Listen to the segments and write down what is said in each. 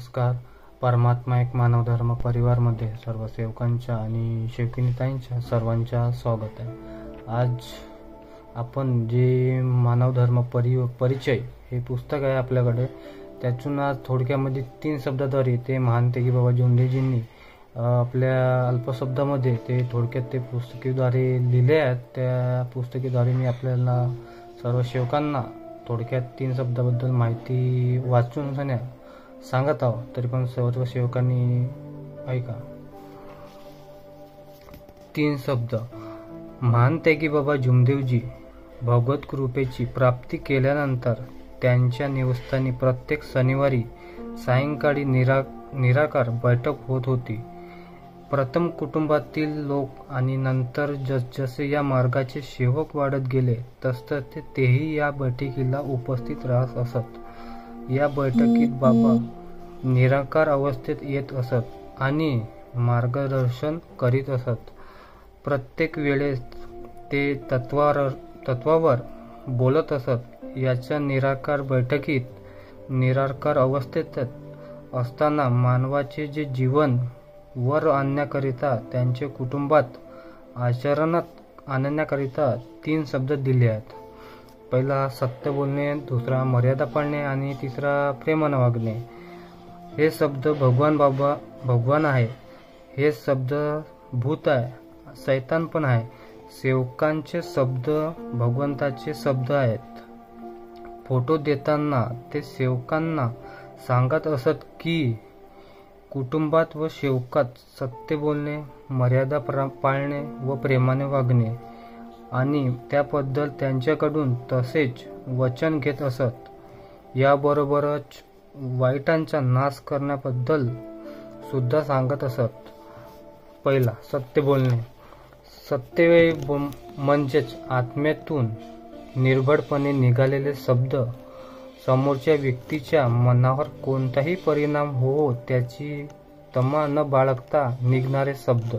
नमस्कार. परमात्मा एक मानव धर्म परिवारमध्ये सर्व सेवकांच्या आणि सेवकिनीताईंच्या सर्वांच्या स्वागत आहे. आज आपण जे मानव धर्म परिचय हे पुस्तक आहे आपल्याकडे, त्यातून आज थोडक्यामध्ये 3 शब्दाद्वारे ते महान तेगी बाबा जोंधेजींनी आपल्या अल्पशब्दामध्ये ते थोडक्यात ते पुस्तकीद्वारे लिहिले आहेत. त्या पुस्तकीद्वारे मी आपल्याला सर्व सेवकांना थोडक्यात 3 शब्दाबद्दल माहिती वाचून सांगत आहोत. तरी पण सर्व सेवकांनी ऐका. 3 शब्द. महान तेगी बाबा जोंधेजी भगवत कृपेची प्राप्ती केल्यानंतर त्यांच्या निवासस्थानी प्रत्येक शनिवारी सायंकाळी निराकार बैठक होत होती. प्रथम कुटुंबातील लोक आणि नंतर जसजसे या मार्गाचे सेवक वाढत गेले तसतसे तेही या बैठकीला उपस्थित राहत असत. या बैठकीत बाबा निराकार अवस्थेत येत असत आणि मार्गदर्शन करीत असत. प्रत्येक वेळेस ते तत्वावर बोलत असत. याच्या निराकार बैठकीत निराकार अवस्थेत असताना मानवाचे जे जीवन वर आणण्याकरिता त्यांचे कुटुंबात आचरणात आणण्याकरिता 3 शब्द दिले आहेत. पहिला सत्य बोलणे, दुसरा मर्यादा पाळणे आणि तिसरा प्रेमाने वागणे. हे शब्द भगवान आहे. हे शब्द भूत आहे, शैतान पण आहे. सेवकांचे शब्द भगवंताचे शब्द आहेत. फोटो देताना ते सेवकांना सांगत असत की कुटुंबात व सेवकात सत्य बोलणे, मर्यादा पाळणे व प्रेमाने वागणे आणि त्याबद्दल त्यांच्याकडून तसेच वचन घेत असत. याबरोबरच वाईटांचा नाश करण्याबद्दल सुद्धा सांगत असत. पहिला सत्य बोलणे. सत्य म्हणजेच आत्म्यातून निर्भयपणे निघालेले शब्द. समोरच्या व्यक्तीच्या मनावर कोणताही परिणाम हो त्याची तमा न बाळगता निघणारे शब्द,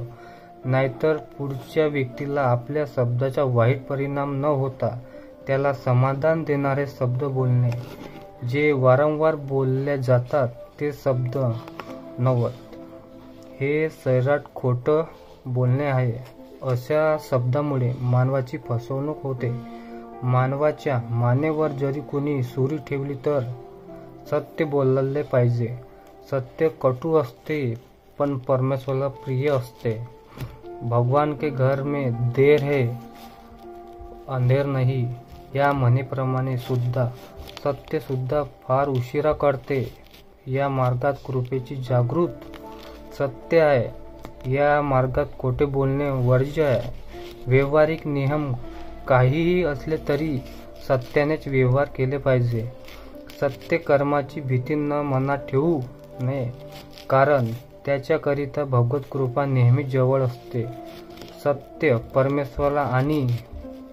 नाहीतर पुढच्या व्यक्तीला आपल्या शब्दाचा वाईट परिणाम न होता त्याला समाधान देणारे शब्द बोलणे. जे वारंवार बोलले जातात ते शब्द 90. हे सैराट खोटं बोलणे आहे. अशा शब्दामुळे मानवाची फसवणूक होते. मानवाच्या मानेवर जरी कोणी सुरी ठेवली तर सत्य बोलले पाहिजे. सत्य कटू असते पण परमेश्वराला प्रिय असते. भगवान के घर में देर है अंधेर नहीं या म्हणेप्रमाणे सुद्धा सत्य सुद्धा फार उशिरा कळते. या मार्गात कृपेची जागृत सत्य आहे. या मार्गात खोटे बोलणे वर्ज्य आहे. व्यावहारिक नियम काहीही असले तरी सत्यानेच व्यवहार केले पाहिजे. सत्य कर्माची भीती न मनात ठेवू नये, कारण त्याच्याकरिता भगवत कृपा नेहमी जवळ असते. सत्य परमेश्वराला आणि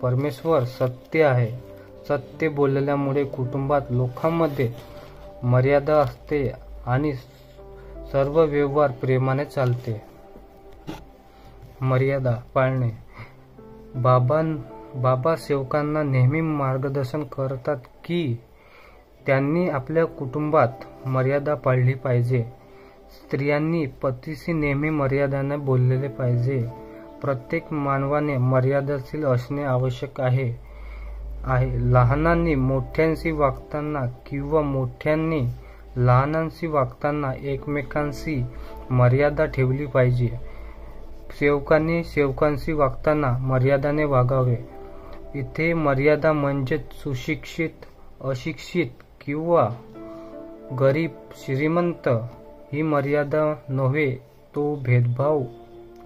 परमेश्वर सत्य आहे. सत्य बोलल्यामुळे कुटुंबात लोकांमध्ये मर्यादा असते आणि सर्व व्यवहार प्रेमाने चालते. मर्यादा पाळणे. बाबा सेवकांना नेहमी मार्गदर्शन करतात की त्यांनी आपल्या कुटुंबात मर्यादा पाळली पाहिजे. स्त्रियांनी पतीशी नेहमी मर्यादेने बोलले पाहिजे. प्रत्येक मानवाने मर्यादाशील असणे आवश्यक आहे. लहानांनी मोठ्यांशी वागताना किंवा मोठ्यांनी लहानांशी वागताना एकमेकांशी मर्यादा ठेवली पाहिजे. सेवकांनी सेवकांशी वागताना मर्यादाने वागावे. इथे मर्यादा म्हणजे सुशिक्षित, अशिक्षित किंवा गरीब श्रीमंत ही मर्यादा नव्हे, तो भेदभाव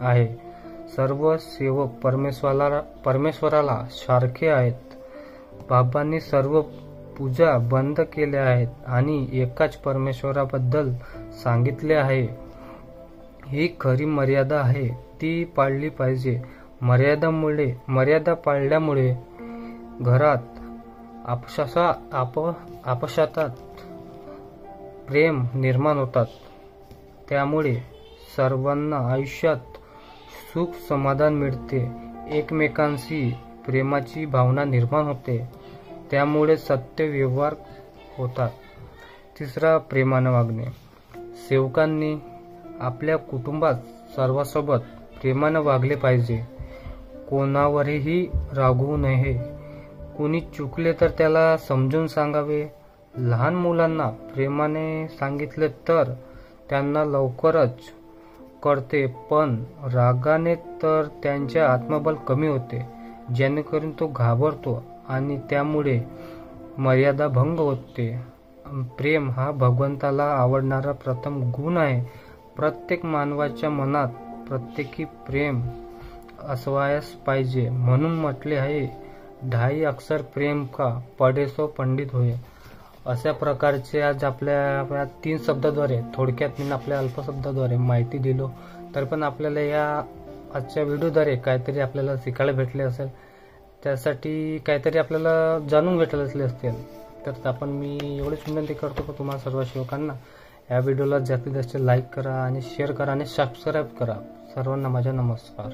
आहे. सर्व सेवक परमेश्वराला सारखे आहेत. बाबांनी सर्व पूजा बंद केल्या आहेत आणि एकाच परमेश्वराबद्दल सांगितले आहे. ही खरी मर्यादा आहे, ती पाळली पाहिजे. मर्यादा पाळल्यामुळे घरात आपसात प्रेम निर्माण होतात. त्यामुळे सर्वांना आयुष्यात सुख समाधान मिळते. एकमेकांशी प्रेमाची भावना निर्माण होते. त्यामुळे सत्य व्यवहार होतात. तिसरा प्रेमाने वागणे. सेवकांनी आपल्या कुटुंबात सर्वांसोबत प्रेमाने वागले पाहिजे. कोणावरही रागवू नये. कुणी चुकले तर त्याला समजून सांगावे. लहान मुलांना प्रेमाने सांगितले तर त्यांना लवकरच कळते, पण रागाने तर त्यांचे आत्मबल कमी होते, जेणेकरून तो घाबरतो आणि त्यामुळे मर्यादा भंग होते. प्रेम हा भगवंताला आवडणारा प्रथम गुण आहे. प्रत्येक मानवाच्या मनात प्रत्येकी प्रेम असवायस पाहिजे. म्हणून म्हटले आहे, ढाई अक्षर प्रेम का पढे सो पंडित होय. अशा प्रकारचे आज आपल्या 3 शब्दाद्वारे थोडक्यात मी आपल्या अल्पशब्दाद्वारे माहिती दिलो. तर पण आपल्याला या आजच्या व्हिडिओद्वारे काहीतरी आपल्याला शिकायला भेटले असेल, त्यासाठी काहीतरी आपल्याला जाणून भेटले असतील. तर आपण मी एवढीच विनंती करतो की तुम्हाला सर्व सेवकांना या व्हिडिओला जास्तीत जास्त लाईक करा आणि शेअर करा आणि सबस्क्राईब करा. सर्वांना माझा नमस्कार.